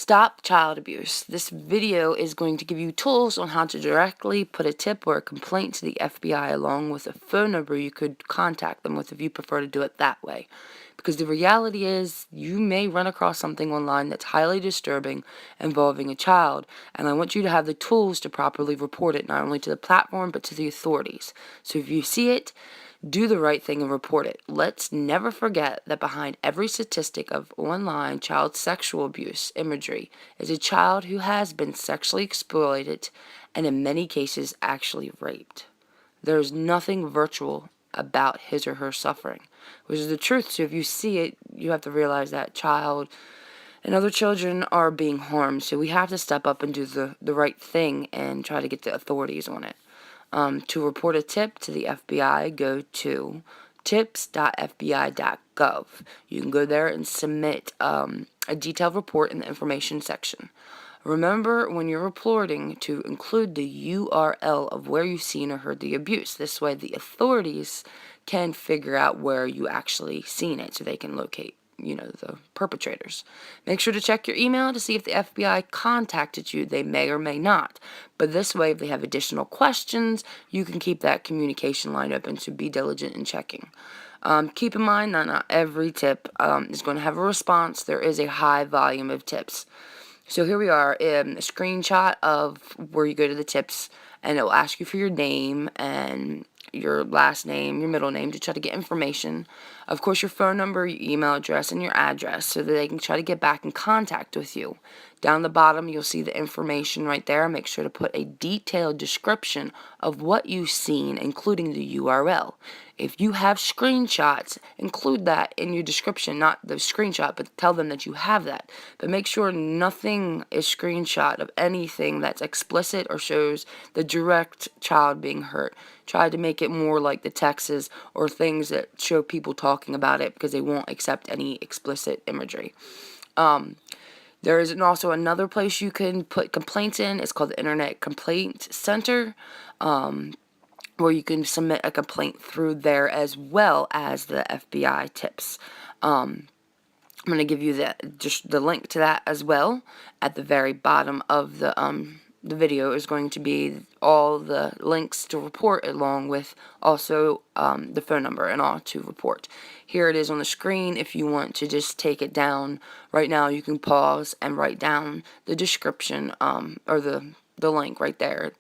Stop child abuse. This video is going to give you tools on how to directly put a tip or a complaint to the FBI along with a phone number you could contact them with if you prefer to do it that way. Because the reality is you may run across something online that's highly disturbing involving a child, and I want you to have the tools to properly report it not only to the platform but to the authorities. So if you see it, do the right thing and report it. Let's never forget that behind every statistic of online child sexual abuse imagery is a child who has been sexually exploited and in many cases actually raped. There's nothing virtual about his or her suffering, which is the truth. So if you see it, you have to realize that child and other children are being harmed. So we have to step up and do the right thing and try to get the authorities on it. To report a tip to the FBI, go to tips.fbi.gov. You can go there and submit a detailed report in the information section. Remember, when you're reporting, to include the URL of where you've seen or heard the abuse. This way the authorities can figure out where you actually seen it so they can locate the perpetrators. Make sure to check your email to see if the FBI contacted you. They may or may not. But this way, if they have additional questions, you can keep that communication line open, so be diligent in checking. Keep in mind that not every tip is going to have a response. There is a high volume of tips. So here we are, a screenshot of where you go to the tips, and it will ask you for your name and your last name, your middle name, to try to get information. Of course, your phone number, your email address, and your address, so that they can try to get back in contact with you. Down the bottom, you'll see the information right there. Make sure to put a detailed description of what you've seen, including the URL. If you have screenshots, include that in your description, not the screenshot, but tell them that you have that. But make sure nothing is screenshot of anything that's explicit or shows the direct child being hurt. Try to make it more like the texts or things that show people talking about it, because they won't accept any explicit imagery. There is also another place you can put complaints in. It's called the Internet Complaint Center, where you can submit a complaint through there as well as the FBI tips. I'm going to give you just the link to that as well. At the very bottom of the video is going to be all the links to report, along with also the phone number and all to report. Here it is on the screen. If you want to just take it down right now, you can pause and write down the description or the link right there.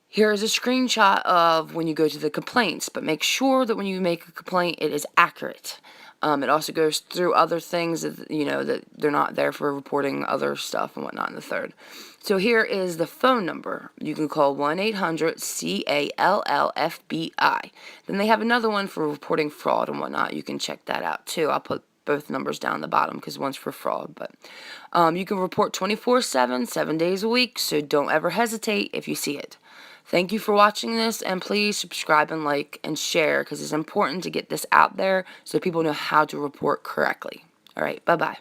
Here is a screenshot of when you go to the complaints, but make sure that when you make a complaint, it is accurate. It also goes through other things that, that they're not there for reporting other stuff and whatnot in the third. So here is the phone number. You can call 1-800-CALL-FBI. Then they have another one for reporting fraud and whatnot. You can check that out too. I'll put both numbers down the bottom because one's for fraud. But you can report 24/7, 7 days a week, so don't ever hesitate if you see it. Thank you for watching this, and please subscribe and like and share, because it's important to get this out there so people know how to report correctly. Alright, bye-bye.